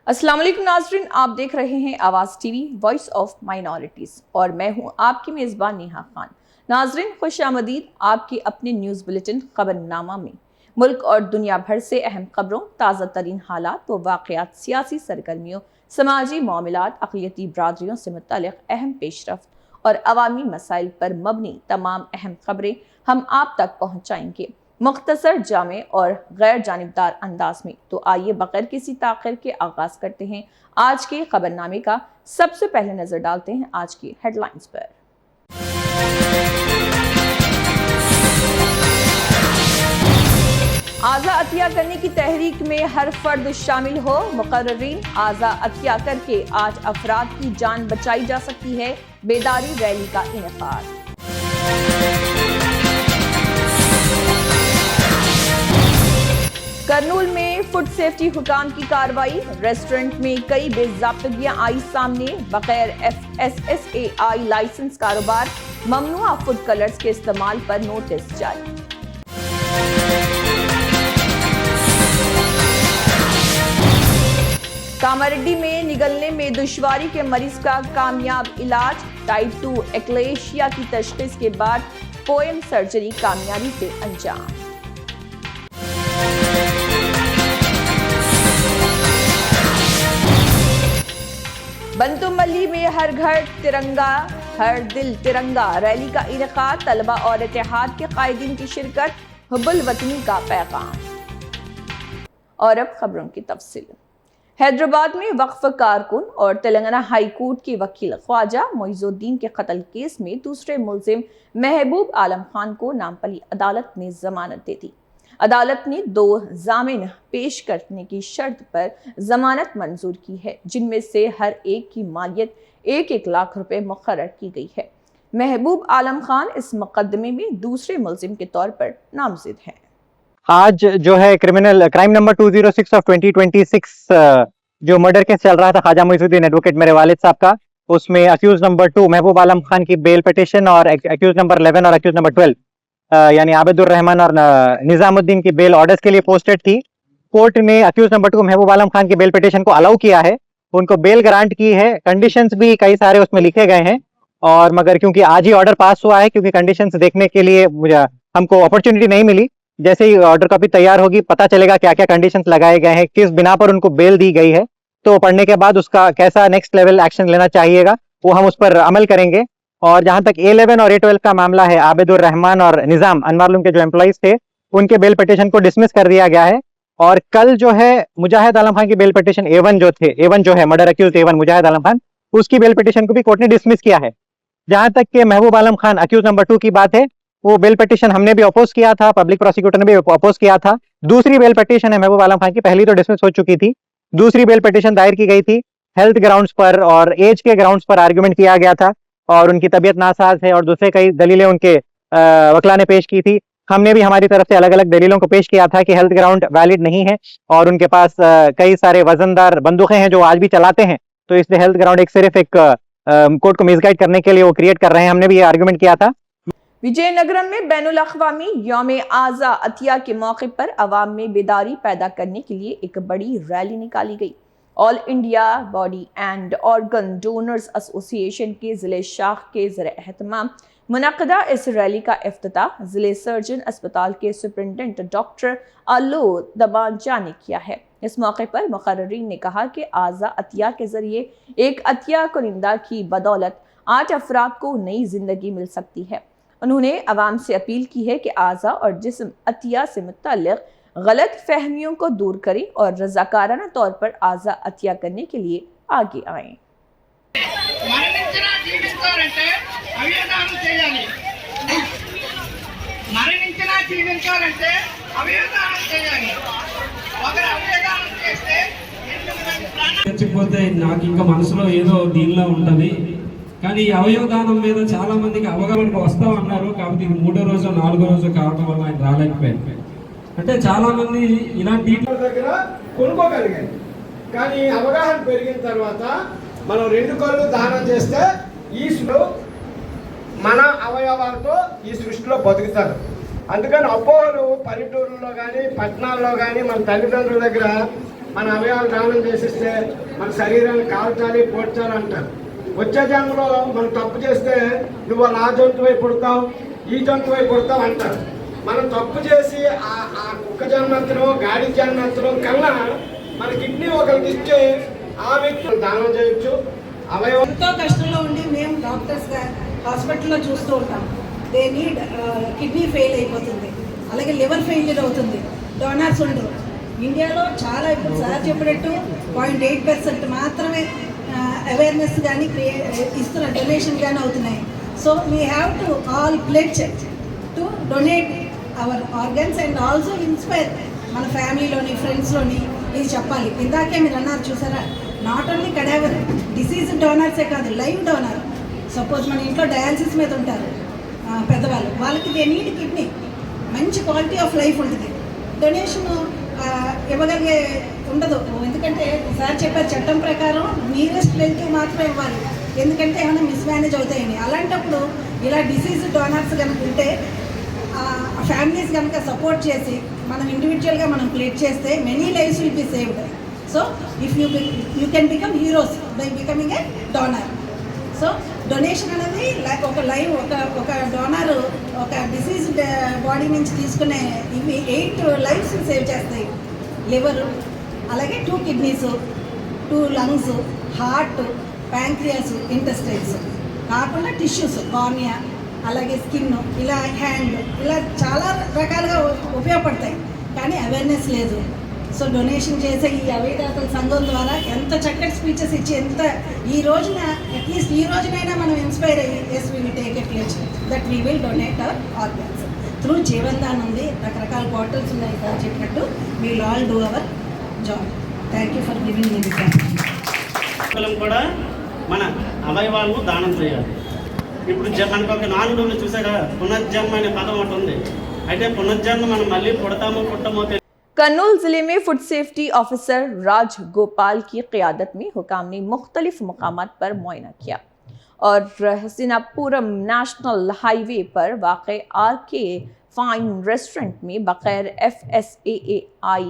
अस्सलाम वालेकुम नाज़रीन, आप देख रहे हैं आवाज़ टीवी वॉइस ऑफ माइनॉरिटीज़ और मैं हूं आपकी मेज़बान नेहा खान। नाज़रीन खुशामदीद आपके अपने न्यूज़ बुलेटिन खबरनामा में मुल्क और दुनिया भर से अहम खबरों, ताज़ा तरीन हालात व वाक़यात, सियासी सरगर्मियों, समाजी मामलात, अक़लियती बरादरियों से मुतल्लिक़ अहम पेशरफ्त और अवामी मसाइल पर मबनी तमाम अहम खबरें हम आप तक पहुँचाएँगे मुख्तसर, जामे और गैर जानिबदार अंदाज में। तो आइए बगैर किसी ताख़िर के आगाज़ करते हैं आज के खबरनामे का। सबसे पहले नज़र डालते हैं आज की हेडलाइंस पर। आज़ा अतिया करने की तहरीक में हर फर्द शामिल हो, मुकर्ररीन आज़ा अतिया करके 8 अफराद की जान बचाई जा सकती है, बेदारी रैली का इनेकाद। करनूल में फूड सेफ्टी हुकाम की कार्रवाई, रेस्टोरेंट में कई बेज़ाब्तगियां आई सामने, बगैर FSSAI लाइसेंस कारोबार, ममनुआ फूड कलर्स के इस्तेमाल पर नोटिस जारी। कामारेड्डी में निगलने में दुश्वारी के मरीज का कामयाब इलाज, टाइप 2 एक्लेशिया की तशखीस के बाद पोएम सर्जरी कामयाबी से अंजाम। बंतुमली में हर घर तिरंगा हर दिल तिरंगा रैली का इनेकाद, तलबा और इत्तेहाद के कायदीन की शिरकत, हुब्बुल वतनी का पैगाम। और अब खबरों की तफसील। हैदराबाद में वक्फ कारकुन और तेलंगाना हाई कोर्ट के वकील ख्वाजा मोइजुद्दीन के कत्ल केस में दूसरे मुल्जिम महबूब आलम खान को नामपली अदालत ने जमानत दे दी। अदालत ने 2 जामिन पेश करने की शर्त पर जमानत मंजूर की है, जिनमें से हर एक की मालियत 1-1 लाख रुपए मुकर्रर की गई है। महबूब आलम खान इस मुकदमे में दूसरे मुल्जिम के तौर पर नामजद हैं। आज जो है क्राइम नंबर 206 ऑफ 2026 जो मर्डर केस चल रहा था ख्वाजा मोइजुद्दीन एडवोकेट मेरे वालिद साहब का, उसमें अक्यूज नंबर 2 महबूब आलम खान की बेल पिटिशन और अक्यूज नंबर 11 और अक्यूज नंबर 12 यानी आबिदुर रहमान और निजामुद्दीन की बेल ऑर्डर्स के लिए पोस्टेड थी। कोर्ट ने अक्यूज नंबर 2 महबूब आलम खान की बेल पिटिशन को अलाउ किया है, उनको बेल ग्रांट की है। कंडीशंस भी कई सारे उसमें लिखे गए हैं और मगर क्योंकि आज ही ऑर्डर पास हुआ है, क्योंकि कंडीशंस देखने के लिए हमको अपॉर्चुनिटी नहीं मिली, जैसे ही ऑर्डर कॉपी तैयार होगी पता चलेगा क्या क्या कंडीशंस लगाए गए हैं, किस बिना पर उनको बेल दी गई है। तो पढ़ने के बाद उसका कैसा नेक्स्ट लेवल एक्शन लेना चाहिएगा वो हम उस पर अमल करेंगे। और जहां तक A11 और A12 का मामला है, आबिदुर रहमान और निजाम अनवारुम के जो एम्प्लॉइज थे उनके बेल पिटिशन को डिसमिस कर दिया गया है। और कल जो है मुजाहिद आलम खान की बेल पिटिशन A1 जो है मर्डर अक्यूज A1 मुजाहिद आलम खान, उसकी बेल पिटिशन को भी कोर्ट ने डिसमिस किया है। जहां तक कि महबूब आलम खान अक्यूज नंबर 2 की बात है, वो बेल पिटिशन हमने भी अपोज किया था, पब्लिक प्रोसिक्यूटर ने भी अपोज किया था। दूसरी बेल पिटिशन है महबूब आलम खान की, पहली तो डिसमिस हो चुकी थी, दूसरी बेल पिटिशन दायर की गई थी हेल्थ ग्राउंड्स पर और एज के ग्राउंड्स पर आर्गुमेंट किया गया था और उनकी तबीयत नासाज है और दूसरे कई दलीलें उनके वकला ने पेश की थी। हमने भी हमारी तरफ से अलग अलग दलीलों को पेश किया था कि हेल्थ ग्राउंड वैलिड नहीं है और उनके पास कई सारे वजनदार बंदूकें हैं जो आज भी चलाते हैं, तो इसलिए हेल्थ ग्राउंड सिर्फ एक कोर्ट को मिसगाइड करने के लिए वो क्रिएट कर रहे हैं। हमने भी ये आर्गुमेंट किया था। विजयनगरम में बैनुल अक़वामी यौम आज़ा अतिया के मौके पर अवाम में बेदारी पैदा करने के लिए एक बड़ी रैली निकाली गई। All India body and organ donors association के ज़िले शाख के ज़र-ए-एहतमाम मुनक़दा इस रैली का इफ्तिताह ज़िले सर्जन अस्पताल के सुपरिटेंडेंट डॉक्टर आलो दबांजा ने किया है। इस मौके पर मुक़र्ररीन ने कहा कि आज़ा अतिया के ज़रिए एक अतिया कुनिंदा की बदौलत 8 अफराद को नई जिंदगी मिल सकती है। उन्होंने अवाम से अपील की है कि आज़ा और जिस्म अतिया से मुतल्लिक़ गलत फहमियों को दूर करें और रज़ाकाराना तौर पर आज़ा अतिया करने के लिए आगे आएं। చచ్చిపోతే నాకు ఇంకా మనసులో ఏదో దీనిలో ఉంటది, కానీ ఈ అవయవదానం మీద చాలా మందికి అవగాహనకు వస్తామన్నారు. కాబట్టి ఇది 3వ రోజు 4వ రోజు కావడం వల్ల ఆయన రాలేకపోయారు. అంటే చాలా మంది ఇలాంటి దగ్గర కొనుక్కోగలిగారు, కానీ అవగాహన పెరిగిన తర్వాత మనం 2 కళ్ళు దానం చేస్తే ఈశ్వరుడు మన అవయవాలతో ఈ సృష్టిలో బతుకుతారు. అందుకని అపోహలు పల్లెటూరులో కానీ పట్టణాల్లో కానీ మన తల్లిదండ్రుల దగ్గర మన అవయవాలు దానం చేసిస్తే మన శరీరాన్ని కాల్చాలి పోడ్చాలి అంటారు. వచ్చే జన్మలో మనం తప్పు చేస్తే నువ్వు ఆ జంతువై పుడతావు, ఈ జంతువై పుడతావు అంటారు. మనం తప్పు చేసి ఆ కుక్క జన్మెత్తడం, గాడి జన్మెత్తడం కన్నా మన కిడ్నీ ఒకరికి ఇస్తే ఆ వ్యక్తులు దానం చేయొచ్చు. అవయవం ఎంతో కష్టంలో ఉండి మేము డాక్టర్స్గా హాస్పిటల్లో చూస్తూ ఉంటాం. దే నీడ్ కిడ్నీ ఫెయిల్ అయిపోతుంది, అలాగే లివర్ ఫెయిల్యూర్ అవుతుంది, డోనర్స్ ఉండరు. ఇండియాలో చాలా ఇప్పుడు సార్ చెప్పినట్టు 0.8% మాత్రమే అవేర్నెస్ కానీ ఇస్తున్న డొనేషన్ కానీ అవుతున్నాయి. So we have to all pledge to donate our organs and also inspire మన ఫ్యామిలీలోని ఫ్రెండ్స్లోని ఇది చెప్పాలి. ఇందాకే మీరు అన్నారు చూసారా, నాట్ ఓన్లీ కడావర్ డిసీజ్ డోనర్సే కాదు, లైవ్ డోనర్. సపోజ్ మన ఇంట్లో డయాలసిస్ మీద ఉంటారు పెద్దవాళ్ళు, వాళ్ళకి దే నీడ్ కిడ్నీ, మంచి క్వాలిటీ ఆఫ్ లైఫ్ ఉంటుంది. డొనేషన్ ఇవ్వగలిగే ఉండదు, ఎందుకంటే సార్ చెప్పారు చట్టం ప్రకారం నియరెస్ట్ రిలేటివ్ మాత్రమే ఇవ్వాలి, ఎందుకంటే ఏమైనా మిస్మేనేజ్ అవుతాయని. అలాంటప్పుడు ఇలా డిసీజ్ డోనర్స్ కనుక ఉంటే ఫ్యామిలీస్ కనుక సపోర్ట్ చేసి మనం ఇండివిజువల్గా మనం ప్లేట్ చేస్తే many lives will be saved. So if you can become heroes by becoming a donor. So donation అనేది ఒక లైవ్ ఒక డోనర్ ఒక డిసీజ్ బాడీ నుంచి తీసుకునే ఇవి 8 లైఫ్స్ సేవ్ చేస్తాయి. లివరు, అలాగే 2 kidneys, 2 lungs, heart, pancreas, intestines కాకుండా టిష్యూస్, కార్నియా, అలాగే స్కిన్, ఇలా హ్యాండ్, ఇలా చాలా రకాలుగా ఉపయోగపడతాయి. కానీ అవేర్నెస్ లేదు. సో డొనేషన్ చేసే ఈ అవయదాతల సంఘం ద్వారా ఎంత చక్కటి స్పీచెస్ ఇచ్చి ఈ రోజున అట్లీస్ట్ ఈ రోజునైనా మనం ఇన్స్పైర్ అయ్యి yes we will take a pledge that we will donate our organs through Jeevandan ఉంది. రకరకాల పోర్టల్స్ ఉన్నాయి సార్ చెప్పినట్టు. We will all do our job. Thank you for giving me this. కూడా మన అవయవాలను దానం చేయాలి. ఇప్పుడు మనకు ఒక నానుడు చూసారా, పునర్జన్మ అనే పదం ఒకటి ఉంది. అయితే పునర్జన్మ మనం మళ్ళీ పుడతామో పుట్టమో. कर्नूल जिले में फूड सेफ्टी ऑफिसर राज गोपाल की क़ियादत में हुकाम ने मुख्तलिफ मकामात पर मुआयना किया और हसीनापुरम नेशनल हाईवे पर वाक़े RK फाइन रेस्टोरेंट में बगैर FSAI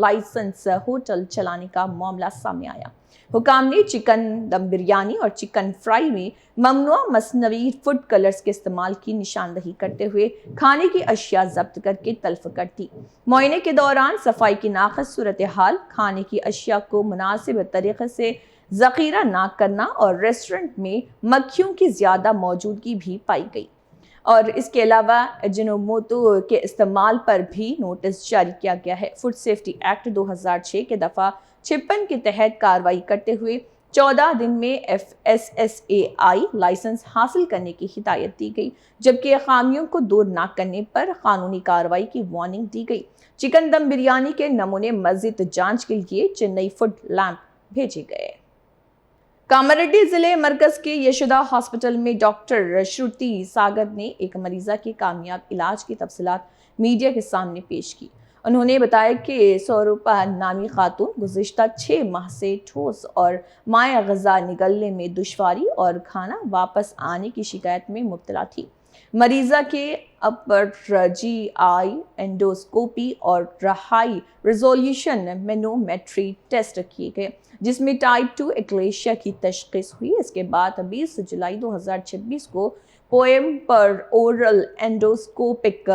लाइसेंस होटल चलाने का मामला सामने आया। हुकाम ने चिकन दम बिरयानी और चिकन फ्राई में ममनुआ मसनवी फूड कलर्स के इस्तेमाल की निशानदही करते हुए खाने की अशिया जब्त करके तल्फ कर दी। मुआयने के दौरान सफाई की नाक़िस सूरत हाल, खाने की अशिया को मुनासिब तरीके से ज़ख़ीरा ना करना और रेस्टोरेंट में मक्खियों की ज़्यादा मौजूदगी भी पाई गई और इसके अलावा अजिनोमोटो के इस्तेमाल पर भी नोटिस जारी किया गया है। फूड सेफ्टी एक्ट 2006 के दफ़ा 56 के तहत कार्रवाई करते हुए 14 दिन में FSSAI लाइसेंस हासिल करने की हिदायत दी गई, जबकि खामियों को दूर न करने पर कानूनी कार्रवाई की वार्निंग दी गई। चिकन दम बिरयानी के नमूने मज़ीद जांच के लिए चेन्नई फूड लैब भेजे गए। कामारेड्डी जिले मरकज के यशोदा हॉस्पिटल में डॉक्टर श्रुति सागर ने एक मरीजा के कामयाब इलाज की तफसीलात मीडिया के सामने पेश की। उन्होंने बताया कि स्वरूपा नामी खातून गुज़िश्ता 6 माह से ठोस और माया ग़िज़ा निगलने में दुश्वारी और खाना वापस आने की शिकायत में मुब्तला थी। मरीज़ा के अपर GI एंडोस्कोपी और हाई रिजोल्यूशन मैनोमेट्री टेस्ट किए गए, जिसमें टाइप 2 एक्लेशिया की तशख़ीस हुई। इसके बाद 20 जुलाई 2026 को पोएम पर ओरल एंडोस्कोपिक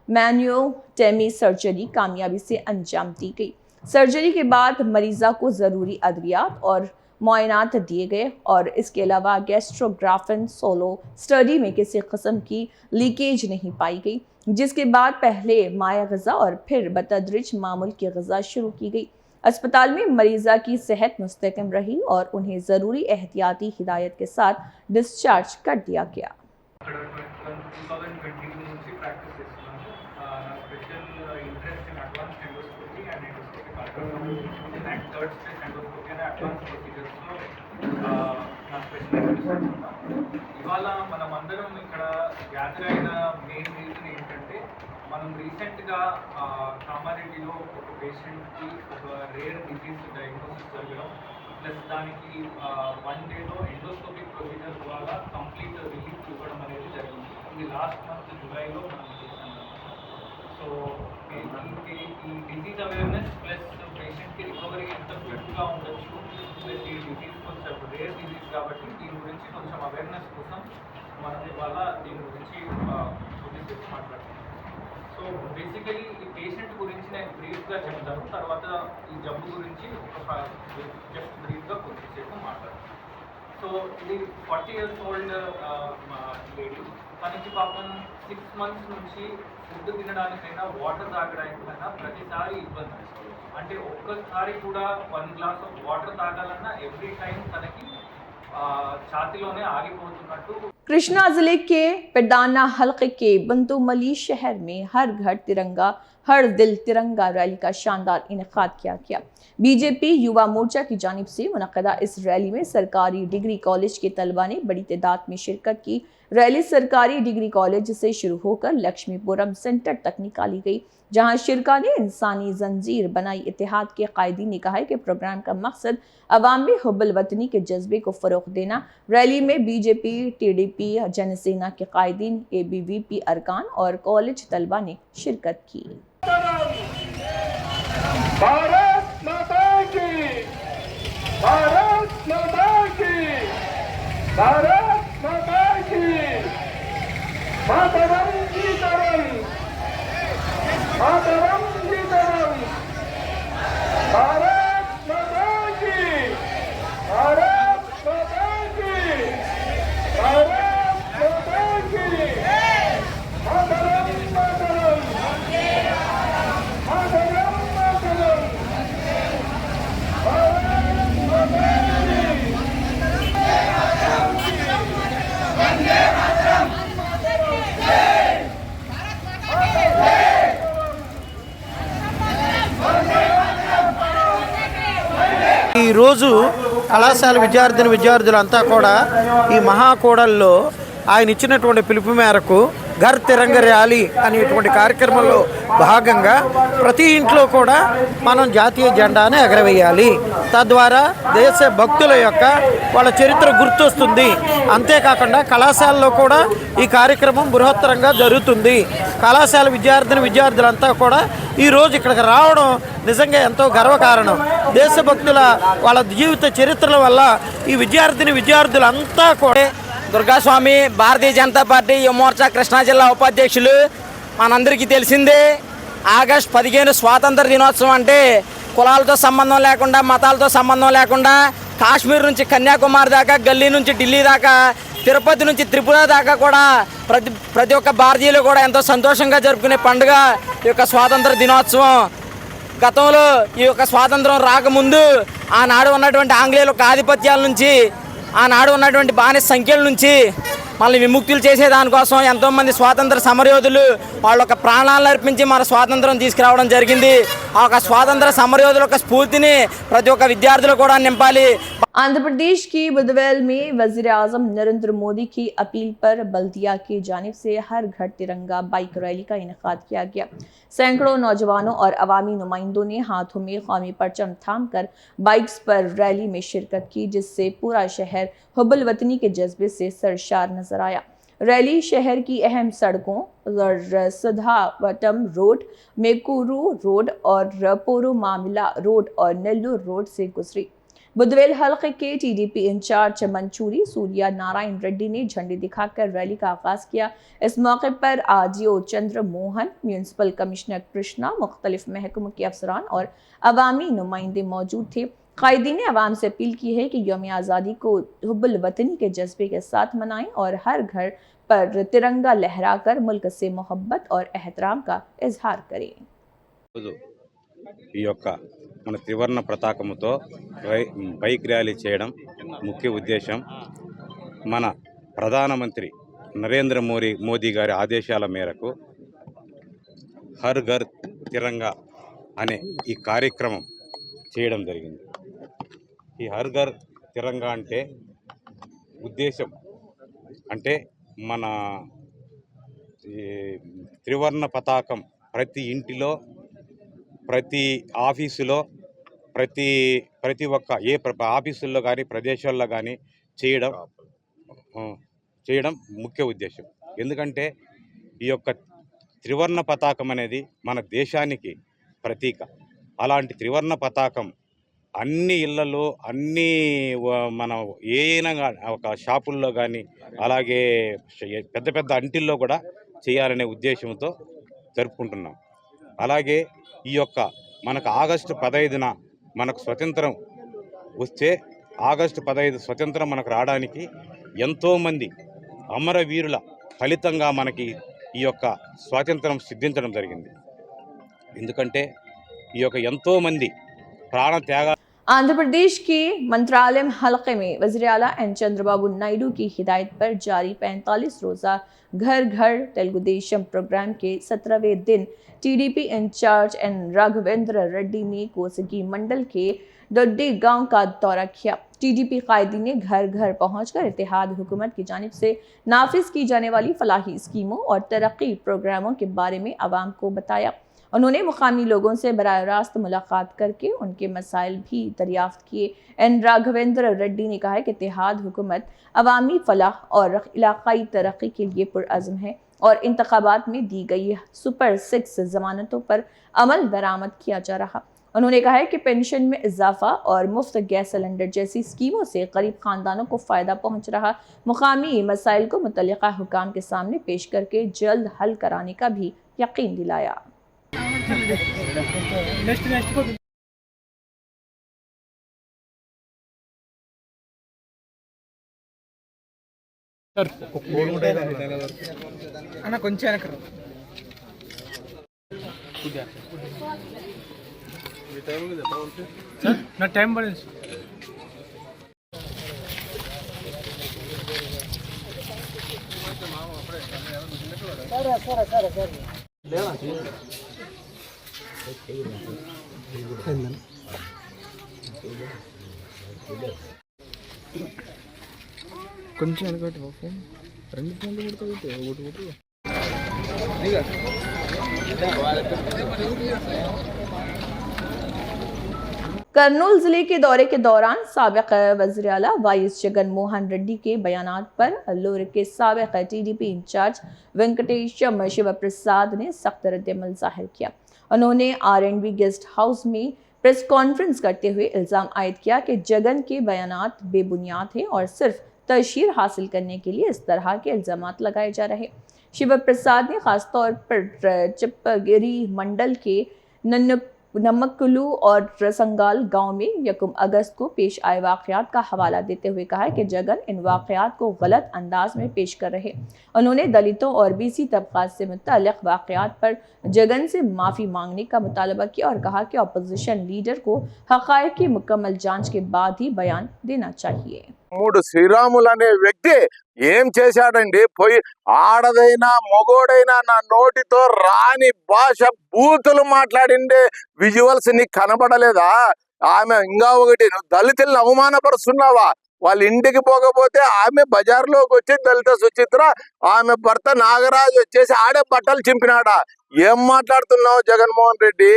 मैन्योटेमी सर्जरी कामयाबी से अंजाम दी गई। सर्जरी के बाद मरीज़ा को ज़रूरी अद्वियात और मुआयनात दिए गए और इसके अलावा गैस्ट्रोग्राफिन सोलो स्टडी में किसी किस्म की लीकेज नहीं पाई गई, जिसके बाद पहले माया ग़िज़ा और फिर बतदरीज मामूल की ग़िज़ा शुरू की गई। अस्पताल में मरीज़ा की सेहत मुस्तकम रही और उन्हें ज़रूरी एहतियाती हिदायत के साथ डिस्चार्ज कर दिया गया। ఇవాళ మనమందరం ఇక్కడ గ్యాదర్ అయిన మెయిన్ రీజన్ ఏంటంటే మనం రీసెంట్గా కామారెడ్డిలో ఒక పేషెంట్కి ఒక రేర్ డిసీజ్ డయాగ్నోసిస్ జరగడం ప్లస్ దానికి 1 డేలో ఎండోస్కోపిక్ ప్రొసీజర్ ద్వారా కంప్లీట్ రిలీఫ్ ఇవ్వడం అనేది జరిగింది. ఇది లాస్ట్ మంత్ జూలైలో మనం చూసాం. సో ఈ డిసీజ్ అవేర్నెస్ ప్లస్ పేషెంట్కి రికవరీ ఎంత క్విక్గా ఉండొచ్చు ప్లస్ ఈ డిసీజ్ కొంచెం రేర్ డిసీజ్ కాబట్టి దీని గురించి కొంచెం అవేర్నెస్ కోసం మనం ఇవాళ దీని గురించి కొద్దిసేపు మాట్లాడుతున్నాం. సో బేసికలీ ఈ పేషెంట్ గురించి నేను బ్రీఫ్గా చెప్తాను, తర్వాత ఈ జబ్బు గురించి జస్ట్ బ్రీఫ్గా కొద్దిసేపు మాట్లాడతాను. సో ఇది 40 years ఓల్డ్ లేడీ. తనకి పాపం 6 months నుంచి ఫుడ్ తినడానికైనా వాటర్ తాగడానికైనా ప్రతిసారి ఇబ్బంది. అంటే ఒక్కసారి కూడా 1 glass of వాటర్ తాగాలన్నా ఎవ్రీ టైం తనకి छातीलोने आगिपोतुन्नट्टु। कृष्णा जिले के पेडाना हलके के बंतुमली शहर में हर घर तिरंगा हर दिल तिरंगा रैली का शानदार इनेकाद किया गया। बीजेपी युवा मोर्चा की जानिब से मुनक्कदा इस रैली में सरकारी डिग्री कॉलेज के तलबा ने बड़ी तादाद में शिरकत की। रैली सरकारी डिग्री कॉलेज से शुरू होकर लक्ष्मीपुरम सेंटर तक निकाली गई, जहां शिरका ने इंसानी जंजीर बनाई। इत्तेहाद के कायदीन ने कहा है कि प्रोग्राम का मकसद अवाम में हुब्बुल वतनी के जज्बे को फरोग देना। रैली में बीजेपी, टीडीपी, जनसेना के कायदीन, एबीवीपी अरकान और कॉलेज तलबा ने शिरकत की। भारत माता की, भारत माता की, भारत माता की, मातरम की तरम, मातरम की तरम, भारत माता की, भारत माता की, भारत माता की, मातरम मातरम, मातरम मातरम, भारत माता की, ఈ రోజు కళాశాల విద్యార్థులంతా కూడా ఈ మహాకూడల్లో ఆయన ఇచ్చినటువంటి పిలుపు మేరకు ఘర్ తిరంగ ర్యాలీ అనేటువంటి కార్యక్రమంలో భాగంగా ప్రతి ఇంట్లో కూడా మనం జాతీయ జెండాను ఎగరవేయాలి. తద్వారా దేశ భక్తుల యొక్క వాళ్ళ చరిత్ర గుర్తొస్తుంది. అంతేకాకుండా కళాశాలలో కూడా ఈ కార్యక్రమం బృహత్తరంగా జరుగుతుంది. కళాశాల విద్యార్థులంతా కూడా ఈరోజు ఇక్కడికి రావడం నిజంగా ఎంతో గర్వకారణం. దేశభక్తుల వాళ్ళ జీవిత చరిత్రల వల్ల ఈ విద్యార్థులంతా కూడా దుర్గాస్వామి భారతీయ జనతా పార్టీ యువ మోర్చా కృష్ణా జిల్లా ఉపాధ్యక్షులు. మనందరికీ తెలిసిందే, ఆగస్టు 15 స్వాతంత్ర దినోత్సవం అంటే కులాలతో సంబంధం లేకుండా, మతాలతో సంబంధం లేకుండా, కాశ్మీర్ నుంచి కన్యాకుమారి దాకా, గల్లీ నుంచి ఢిల్లీ దాకా, తిరుపతి నుంచి త్రిపుర దాకా కూడా ప్రతి ఒక్క భారతీయులు కూడా ఎంతో సంతోషంగా జరుపుకునే పండుగ ఈ యొక్క స్వాతంత్ర దినోత్సవం. గతంలో ఈ యొక్క స్వాతంత్రం రాకముందు ఆనాడు ఉన్నటువంటి ఆంగ్లేయుల యొక్క ఆధిపత్యాల నుంచి, ఆనాడు ఉన్నటువంటి బానిస సంఖ్యల నుంచి మళ్ళీ విముక్తులు చేసే దానికోసం ఎంతోమంది స్వాతంత్ర సమరయోధులు వాళ్ళ యొక్క ప్రాణాలను అర్పించి మన స్వాతంత్రం తీసుకురావడం జరిగింది. ఆ యొక్క స్వాతంత్ర సమరయోధుల యొక్క స్ఫూర్తిని ప్రతి ఒక్క విద్యార్థులు కూడా నింపాలి. आंध्र प्रदेश की बुधवेल में वज़ीर-ए-आज़म नरेंद्र मोदी की अपील पर बल्दिया की जानिब से हर घर तिरंगा बाइक रैली का इनेकाद किया गया। सैकड़ों नौजवानों और अवामी नुमाइंदों ने हाथों में कौमी परचम थामकर बाइक्स पर रैली में शिरकत की, जिससे पूरा शहर हुब्बुल वतनी के जज्बे से सरशार नजर आया। रैली शहर की अहम सड़कों सुधावटम रोड, मेकूरू रोड और पोरुमामिला रोड और नेल्लूर रोड से गुजरी। बुधवेल हल्के के टीडीपी इंचार्ज मंचूरी सूर्या नारायण रेड्डी ने झंडी दिखाकर रैली का आगाज किया। इस मौके पर RDO Chandra Mohan, municipal commissioner Krishna, मुख्तलिफ महकमों के अफसरान और अवामी नुमाइंदे मौजूद थे। कायदीन ने अवाम से अपील की है कि यौम आज़ादी को हुब्बुल वतनी के जज्बे के साथ मनाएं और हर घर पर तिरंगा लहराकर मुल्क से मोहब्बत और एहतराम का इजहार करें। మన త్రివర్ణ పతాకముతో బైక్ ర్యాలీ చేయడం ముఖ్య ఉద్దేశం. మన ప్రధానమంత్రి నరేంద్ర మోదీ గారి ఆదేశాల మేరకు హర్ ఘర్ తిరంగా అనే ఈ కార్యక్రమం చేయడం జరిగింది. ఈ హర్ ఘర్ తిరంగా అంటే ఉద్దేశం అంటే మన త్రివర్ణ పతాకం ప్రతి ఇంటిలో, ప్రతి ఆఫీసులో, ప్రతి ఒక్క ఆఫీసుల్లో కానీ ప్రదేశాల్లో కానీ చేయడం ముఖ్య ఉద్దేశం. ఎందుకంటే ఈ యొక్క త్రివర్ణ పతాకం అనేది మన దేశానికి ప్రతీక. అలాంటి త్రివర్ణ పతాకం అన్ని ఇళ్లలో అన్ని మనం ఏదైనా ఒక షాపుల్లో కానీ అలాగే పెద్ద పెద్ద అంటిల్లో కూడా చేయాలనే ఉద్దేశంతో జరుపుకుంటున్నాం. అలాగే ఈ యొక్క మనకు ఆగస్టు 15న మనకు స్వతంత్రం వస్తే ఆగస్టు 15 స్వతంత్రం మనకు రావడానికి ఎంతోమంది అమరవీరుల ఫలితంగా మనకి ఈ యొక్క స్వాతంత్రం సిద్ధించడం జరిగింది. ఎందుకంటే ఈ యొక్క ఎంతోమంది ప్రాణ త్యాగ आंध्र प्रदेश के मंत्रालय हलके में वज़ीर आला एन चंद्रबाबु नायडू की हिदायत पर जारी 45 रोज़ा घर घर तेलुगु देशम प्रोग्राम के 17वें दिन TDP incharge N Raghavendra Reddy ने कोसगी मंडल के दोड्डी गांव का दौरा किया। टीडीपी कायदी ने घर घर पहुंचकर इत्तेहाद हुकूमत की जानिब से नाफिज की जाने वाली फलाही स्कीमों और तरक्की प्रोग्रामों के बारे में आवाम को बताया। उन्होंने मुकामी लोगों से बराह रास्त मुलाकात करके उनके मसाइल भी दरियाफ्त किए। एन राघवेंद्र रेड्डी ने कहा कि इत्तेहाद हुकूमत अवामी फलाह और इलाकाई तरक्की के लिए पुरअज़्म है और इंतखाबात में दी गई सुपर 6 जमानतों पर अमल दरामद किया जा रहा। उन्होंने कहा है कि पेंशन में इजाफा और मुफ्त गैस सिलेंडर जैसी स्कीमों से गरीब खानदानों को फ़ायदा पहुँच रहा। मुकामी मसाइल को मुतल्लिका हुकाम के सामने पेश करके जल्द हल कराने का भी यकीन दिलाया। అన్న కొంచెం వెనక నా టైం పడింది. కొంచెం వెనకటి ఫోన్ 2 ఫోన్లు కొడుతుంది ఒకటి करनूल जिले के दौरे के दौरान साबिक वज़ीर आला वाईएस जगन मोहन रेड्डी के बयानात पर अल्लूर के साबिक टीडीपी इंचार्ज वेंकटेशम शिव प्रसाद ने सख्त रद्द-ए-अमल जाहिर किया। उन्होंने आर&बी गेस्ट हाउस में प्रेस कॉन्फ्रेंस करते हुए इल्ज़ाम आयद किया कि जगन के बयानात बेबुनियाद हैं और सिर्फ तशहीर हासिल करने के लिए इस तरह के इल्ज़ामात लगाए जा रहे। शिव प्रसाद ने खासतौर पर चिप्पगिरी मंडल के नमक्कुलू और रसंगाल गांव में 1 अगस्त को पेश आए वाक़यात का हवाला देते हुए कहा कि जगन इन वाक़यात को गलत अंदाज में पेश कर रहे। उन्होंने दलितों और बीसी तबक़ात से मुतल्लिक़ वाक़यात पर जगन से माफ़ी मांगने का मुतालबा किया और कहा कि अपोजिशन लीडर को हक़ाइक़ की मुकम्मल जांच के बाद ही बयान देना चाहिए। 3 శ్రీరాములు అనే వ్యక్తి ఏం చేశాడండి? పోయి ఆడదైనా మొగోడైనా నా నోటితో రాని భాష బూతులు మాట్లాడిండే విజువల్స్ నీకు కనబడలేదా? ఆమె ఇంకా ఒకటి, నువ్వు దళితులను అవమానపరుస్తున్నావా? వాళ్ళ ఇంటికి పోకపోతే ఆమె బజార్లోకి వచ్చి దళిత సుచిత్ర ఆమె భర్త నాగరాజు వచ్చేసి ఆడే బట్టలు చింపినాడా? ఏం మాట్లాడుతున్నావు జగన్మోహన్ రెడ్డి?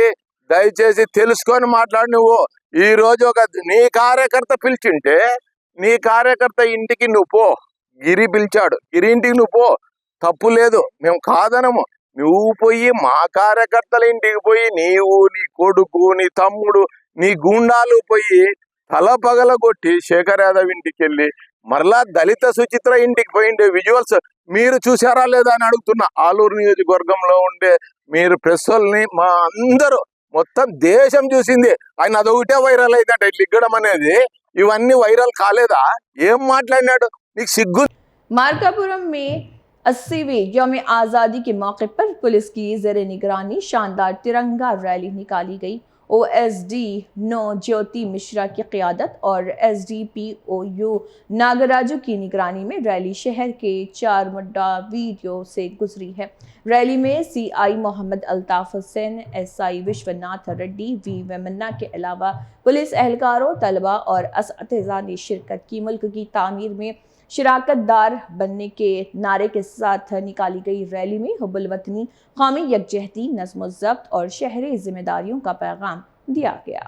దయచేసి తెలుసుకొని మాట్లాడు. నువ్వు ఈ రోజు ఒక నీ కార్యకర్త పిలిచింటే నీ కార్యకర్త ఇంటికి నువ్వు పో. గిరి పిలిచాడు, గిరి ఇంటికి నువ్వు పో, తప్పు లేదు, మేము కాదనము. నువ్వు పోయి మా కార్యకర్తల ఇంటికి పోయి నీవు నీ కొడుకు నీ తమ్ముడు నీ గుండాలు పోయి తల పగలగొట్టి శేఖర్ యాదవ్ ఇంటికి వెళ్ళి మరలా దళిత సుచిత్ర ఇంటికి పోయిండే విజువల్స్ మీరు చూసారా లేదా అని అడుగుతున్నా. ఆలూరు నియోజకవర్గంలో ఉండే మీరు ప్రెస్ వాళ్ళని మా అందరూ మొత్తం దేశం చూసింది. ఆయన అదొకటే వైరల్ అయిందంటే లిగ్గడం అనేది. ఇవన్నీ వైరల్ కాలేదా? ఏం మాట్లాడినాడు? నీకు సిగ్గు? मार्कापुरम में 80वें यौम आज़ादी के मौके पर पुलिस की ज़ेर निगरानी शानदार तिरंगा रैली निकाली गई। ओएसडी नो ज्योति मिश्रा की क़ियादत और एसडीपीओयू नागराजू की निगरानी में रैली शहर के 4 मुड्डा वीडियो से गुजरी है। रैली में CI Mohammad Altaf Hussain, SI Vishwanath Reddy, V Vemanna के अलावा पुलिस एहलकारों, तलबा और असअतिज़ा ने शिरकत की। मुल्क की तामीर में शिराकतदार बनने के नारे के साथ निकाली गई रैली में हुब्बुल वतनी, कौमी यकजहती, नज़्म व ज़ब्त और शहरी जिम्मेदारियों का पैगाम दिया गया।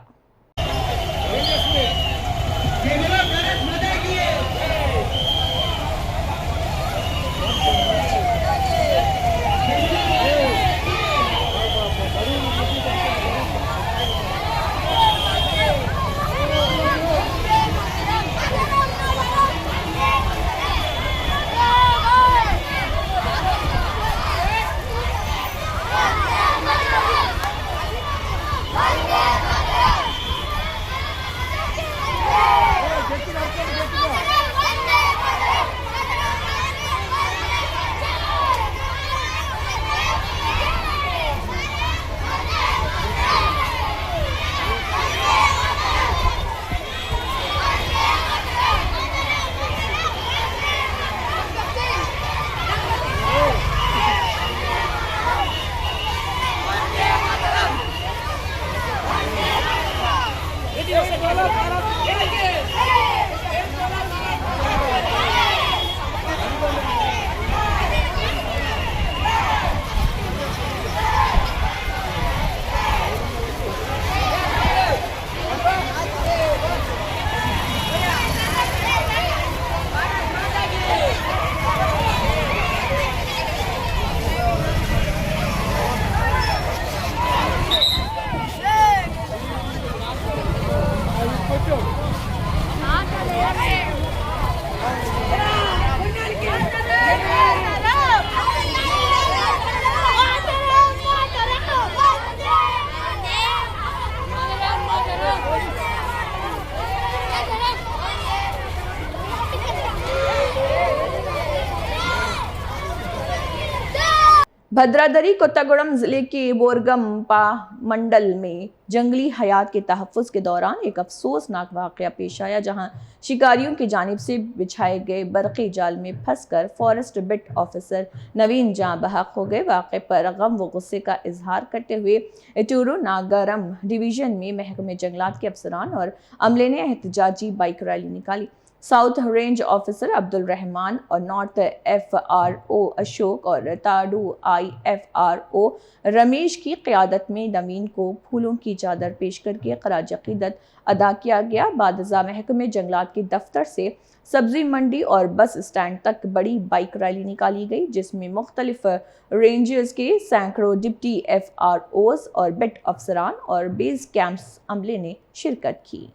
भद्रादरी कोत्तागुड़म जिले के बोरगम्पा मंडल में जंगली हयात के तहफ़्फ़ुज़ के दौरान एक अफसोसनाक वाक़या पेश आया, जहां शिकारियों की जानिब से बिछाए गए बरक़ी जाल में फंसकर फॉरेस्ट बिट ऑफिसर नवीन जाँ बहक हो गए। वाक़े पर गम व गुस्से का इजहार करते हुए इटूरू नागरम डिवीज़न में महकमे जंगलात के अफसरान और अमले ने एहतजाजी बाइक रैली निकाली। South range officer Abdul Rahman और नॉर्थ FRO अशोक और ताडू IFRO रमेश की क़यादत में नवीन को फूलों की चादर पेश करके ख़राज अक़ीदत अदा किया गया। बादशाह महकमे जंगलात के दफ्तर से सब्जी मंडी और बस स्टैंड तक बड़ी बाइक रैली निकाली गई, जिसमें मुख्तलिफ रेंजर्स के सैकड़ों डिप्टी FROs और बिट अफसरान और बेस कैंप्स अमले ने शिरकत की।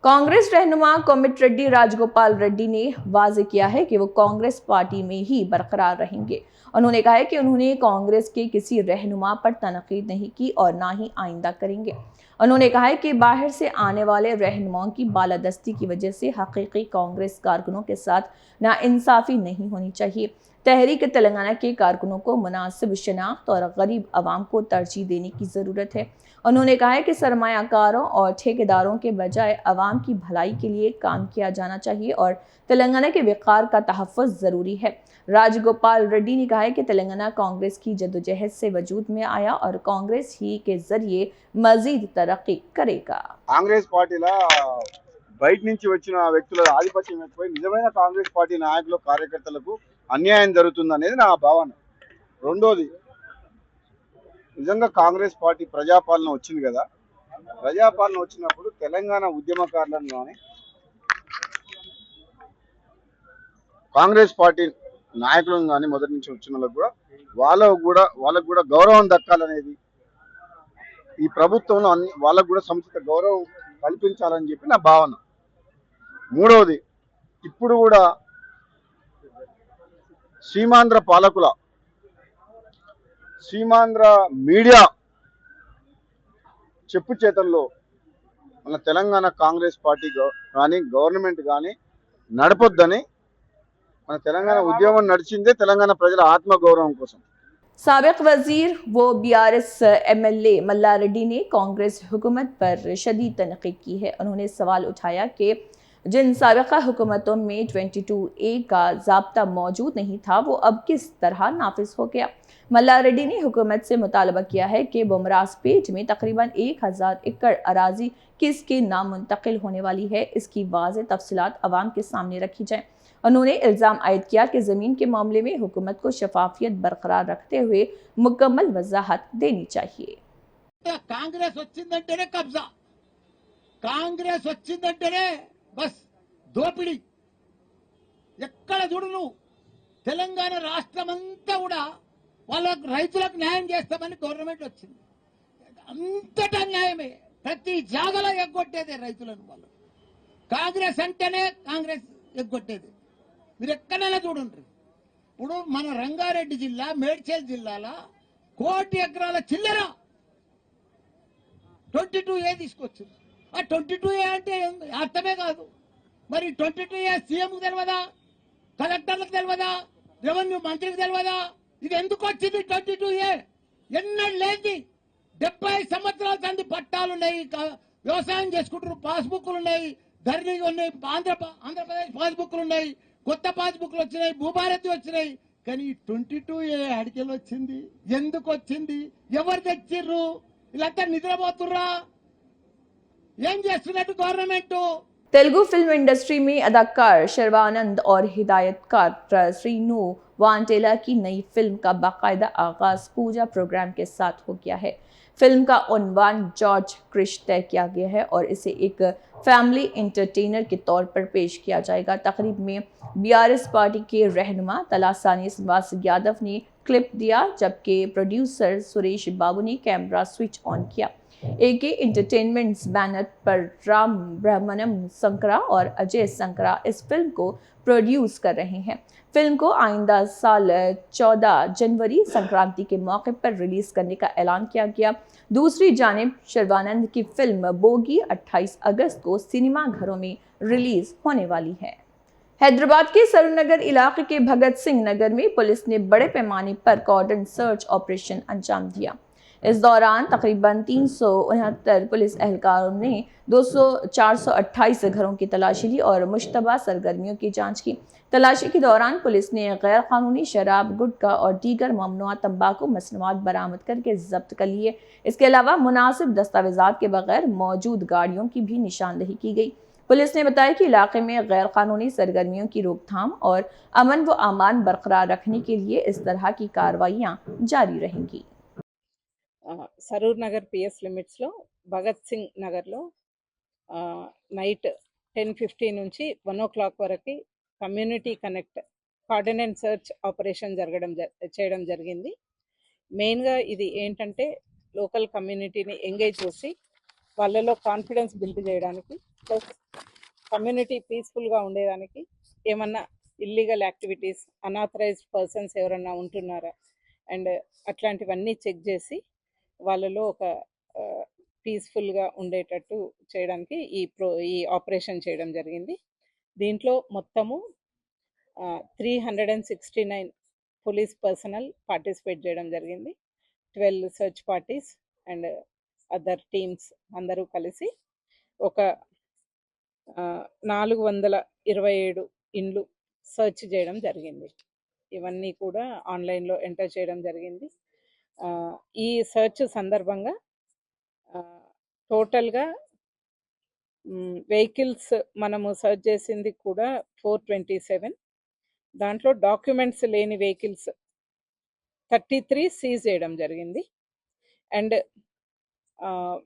कांग्रेस रहनुमा कोमिट रेड्डी राजगोपाल रेड्डी ने वाज़ेह किया है कि वो कांग्रेस पार्टी में ही बरकरार रहेंगे। उन्होंने कहा है कि उन्होंने कांग्रेस के किसी रहनुमा पर तनकीद नहीं की और ना ही आइंदा करेंगे। उन्होंने कहा है कि बाहर से आने वाले रहनुमाओं की बालादस्ती की वजह से हकीकी कांग्रेस कारकुनों के साथ नाइंसाफ़ी नहीं होनी चाहिए। तहरीक तेलंगाना के कारकुनों को मुनासिब शनाख्त और गरीब आवाम को तरजीह देने की ज़रूरत है। उन्होंने कहा है कि सरमायाकारों और ठेकेदारों के बजाय आवाम की भलाई के लिए काम किया जाना चाहिए और तेलंगाना के वक़ार का तहफ़्फ़ुज़ ज़रूरी है। राजगोपाल रेड्डी ने कहा है कि तेलंगाना कांग्रेस की जद्दोजहद से वजूद में आया और कांग्रेस ही के ज़रिए मज़ीद तरक्की करेगा। कांग्रेस పార్టీలో బయట నుంచి వచ్చిన వ్యక్తుల ఆధిపత్యం ఎక్కువై నిజమైన కాంగ్రెస్ పార్టీ నాయకులు కార్యకర్తలకు అన్యాయం జరుగుతుందనేది నా భావన. రెండోది, నిజంగా కాంగ్రెస్ పార్టీ ప్రజాపాలన వచ్చింది కదా, ప్రజాపాలన వచ్చినప్పుడు తెలంగాణ ఉద్యమకారులను కానీ కాంగ్రెస్ పార్టీ నాయకులను కానీ మొదటి నుంచి వచ్చిన వాళ్ళకు కూడా గౌరవం దక్కాలనేది, ఈ ప్రభుత్వంలో వాళ్ళకు కూడా సముచిత గౌరవం కల్పించాలని చెప్పి నా భావన. మూడవది, ఇప్పుడు కూడా సీమాంధ్ర పాలకుల సీమాంధ్ర మీడియా చెప్పు చేతల్లో మన తెలంగాణ కాంగ్రెస్ పార్టీ కానీ గవర్నమెంట్ కానీ నడపొద్దని, మన తెలంగాణ ఉద్యమం నడిచిందే తెలంగాణ ప్రజల ఆత్మగౌరవం కోసం. साबिक वजीर व BRS MLA मल्ला रेड्डी ने कांग्रेस हुकूमत पर शदीद तनकीद की है। उन्होंने सवाल उठाया कि जिन साबिका हुकूमतों में 22A का ज़ाब्ता मौजूद नहीं था, वो अब किस तरह नाफिज हो गया। मल्ला रेड्डी ने हुकूमत से मुतालबा किया है कि बुमरासपेट में तकरीबन 1000 एकड़ अराजी किसके नाम मुंतकिल होने वाली है, इसकी वाज़ेह तफसीलात अवाम के सामने रखी जाए। उन्होंने इल्ज़ाम आयद किया कि ज़मीन के मामले में हुकूमत को शफाफियत बरकरार रखते हुए मुकम्मल वजाहत देनी चाहिए। कांग्रेस వచ్చిందంటేనే కబ్జా, కాంగ్రెస్ వచ్చిందంటేనే బస్ దోపిడీ. ఎక్కడ చూడు నువ్వు తెలంగాణ రాష్ట్రం అంతా కూడా వాళ్ళ రైతులకు న్యాయం చేస్తామని గవర్నమెంట్ వచ్చింది. అంతటా న్యాయమే, ప్రతి జాగలో ఎగ్గొట్టేదే రైతులను. వాళ్ళు కాంగ్రెస్ అంటేనే కాంగ్రెస్ ఎగ్గొట్టేది. మీరు ఎక్కడైనా చూడండి. ఇప్పుడు మన రంగారెడ్డి జిల్లా మేడ్చల్ జిల్లాలో 1 కోటి ఎకరాల చిల్లర 22A తీసుకొచ్చింది. ఆ 22A అంటే అర్థమే కాదు. మరి 22 ఇయర్స్ సీఎంకు తెలియదా, కలెక్టర్లకు తెలియదా, రెవెన్యూ మంత్రికి తెలియదా? ఇది ఎందుకు వచ్చింది 22A? ఎన్నడూ లేని 70 సంవత్సరాల సంది పట్టాలు ఉన్నాయి, వ్యవసాయం చేసుకుంటారు, పాస్బుక్లు ఉన్నాయి, ధరణి ఉన్నాయి, ఆంధ్రప్రదేశ్ పాస్బుక్లు ఉన్నాయి, కొత్త పాస్బుక్లు వచ్చినాయి, భూభారతి వచ్చినాయి. కానీ 22A అడికెళ్ళి వచ్చింది, ఎందుకు వచ్చింది, ఎవరు తెచ్చిర్రు? వీళ్ళంతా నిద్రపోతుర్రా? ఏం చేస్తున్నట్టు గవర్నమెంట్? तेलुगु फिल्म इंडस्ट्री में अदाकार शर्वानंद और हिदायतकार श्रीनु वांटेला की नई फिल्म का बाकायदा आगाज पूजा प्रोग्राम के साथ हो गया है। फिल्म का उन्वान जॉर्ज क्रिश तय किया गया है और इसे एक फैमिली एंटरटेनर के तौर पर पेश किया जाएगा। तकरीब में बीआरएस पार्टी के रहनुमा तलासानी श्रीनिवास यादव ने क्लिप दिया, जबकि प्रोड्यूसर सुरेश बाबू ने कैमरा स्विच ऑन किया। एके एंटरटेनमेंट्स बैनर पर राम ब्रह्मण्यम संकरा और अजय संकरा इस फिल्म को प्रोड्यूस कर रहे हैं। फिल्म को आइंदा साल 14 जनवरी संक्रांति के मौके पर रिलीज करने का ऐलान किया गया। दूसरी जानिब शर्वानंद की फिल्म बोगी 28 अगस्त को सिनेमा घरों में रिलीज होने वाली है। हैदराबाद के सरूरनगर इलाके के भगत सिंह नगर में पुलिस ने बड़े पैमाने पर कॉर्डन सर्च ऑपरेशन अंजाम दिया। इस दौरान तकरीबन 369 पुलिस एहलकारों ने 428 घरों की तलाशी ली और मुश्तबा सरगर्मियों की जांच की। तलाशी के दौरान पुलिस ने गैर कानूनी शराब, गुटखा और दीगर ममनुआ तंबाकू मसनूआत बरामद करके जब्त कर लिए। इसके अलावा मुनासिब दस्तावेजात के बगैर मौजूद गाड़ियों की भी निशानदेही की गई। पुलिस ने बताया कि इलाके में गैर कानूनी सरगर्मियों की रोकथाम और अमन व अमान बरकरार रखने के लिए इस तरह की कार्रवाइयां जारी रहेंगी। సరూర్ నగర్ పిఎస్ లిమిట్స్లో భగత్ సింగ్ నగర్లో నైట్ 10:50 నుంచి 1 o'clock వరకు కమ్యూనిటీ కనెక్ట్ కార్డినెంట్ సర్చ్ ఆపరేషన్ చేయడం జరిగింది. మెయిన్గా ఇది ఏంటంటే లోకల్ కమ్యూనిటీని ఎంగేజ్ చేసి వాళ్ళలో కాన్ఫిడెన్స్ బిల్డ్ చేయడానికి, ప్లస్ కమ్యూనిటీ పీస్ఫుల్గా ఉండేదానికి, ఏమన్నా ఇల్లీగల్ యాక్టివిటీస్, అనాథరైజ్డ్ పర్సన్స్ ఎవరన్నా ఉంటున్నారా అండ్ అట్లాంటివన్నీ చెక్ చేసి వాళ్ళలో ఒక పీస్ఫుల్గా ఉండేటట్టు చేయడానికి ఈ ఆపరేషన్ చేయడం జరిగింది. దీంట్లో మొత్తము 369 పోలీస్ పర్సనల్ పార్టిసిపేట్ చేయడం జరిగింది. 12 search parties and other teams అందరూ కలిసి ఒక 427 ఇండ్లు సర్చ్ చేయడం జరిగింది. ఇవన్నీ కూడా ఆన్లైన్లో ఎంటర్ చేయడం జరిగింది. ఈ సర్చ్ సందర్భంగా టోటల్గా వెహికల్స్ మనము సర్చ్ చేసింది కూడా 427. దాంట్లో డాక్యుమెంట్స్ లేని వెహికల్స్ 33 సీజ్ చేయడం జరిగింది. అండ్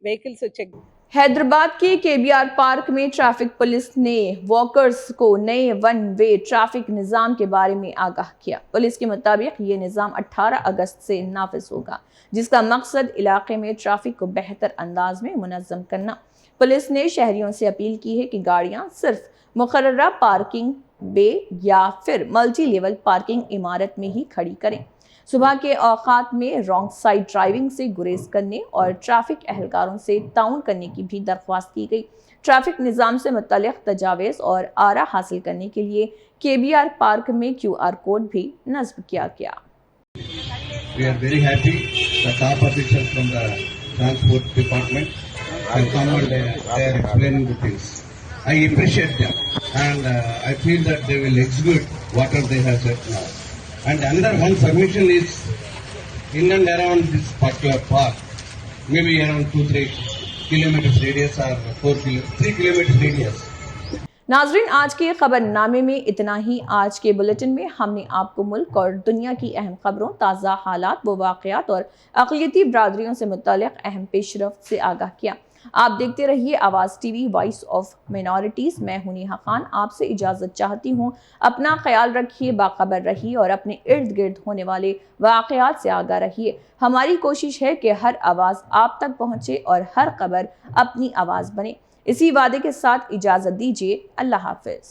వెహికల్స్ చెక్ हैदराबाद के केबीआर पार्क में ट्रैफिक पुलिस ने वॉकर्स को नए वन वे ट्रैफिक निज़ाम के बारे में आगाह किया। पुलिस के मुताबिक ये निज़ाम 18 अगस्त से नाफिज होगा, जिसका मकसद इलाके में ट्रैफिक को बेहतर अंदाज में मुनज़्ज़म करना। पुलिस ने शहरियों से अपील की है कि गाड़ियां सिर्फ मुकर्ररा पार्किंग बे या फिर मल्टी लेवल पार्किंग इमारत में ही खड़ी करें। सुबह के औकात में रॉन्ग साइड ड्राइविंग से गुरेज करने और ट्रैफिक एहलकारों से ताउन करने की भी दरख्वास्त की गई। ट्रैफिक निज़ाम से मुतल्लिक़ तजावीज़ और आरा हासिल करने के लिए केबीआर पार्क में QR कोड भी नस्ब किया गया। We are very happy the top officials from the transport department have come and they are explaining the things. I appreciate them and I feel that they will execute whatever they have said now. And another one submission is in and around this particular park, maybe around 2-3 kilometers radius or 3 kilometers radius. नाजरीन, आज के खबरनामे में इतना ही। आज के bulletin में हमने आपको मुल्क और दुनिया की अहम खबरों, ताज़ा हालात व वाक़यात और अक़लियती बरादरियों से मुतल्लिक़ अहम पेशरफ्त से आगाह किया। आप देखते रहिए आवाज़ टीवी, वॉइस ऑफ माइनॉरिटीज़। मैं हूं नेहा खान, आपसे इजाज़त चाहती हूं। अपना ख्याल रखिए, बाखबर रहिए और अपने इर्द गिर्द होने वाले वाक़यात से आगाह रहिए। हमारी कोशिश है कि हर आवाज़ आप तक पहुँचे और हर खबर अपनी आवाज़ बने। इसी वादे के साथ इजाज़त दीजिए। अल्लाह हाफ़िज़।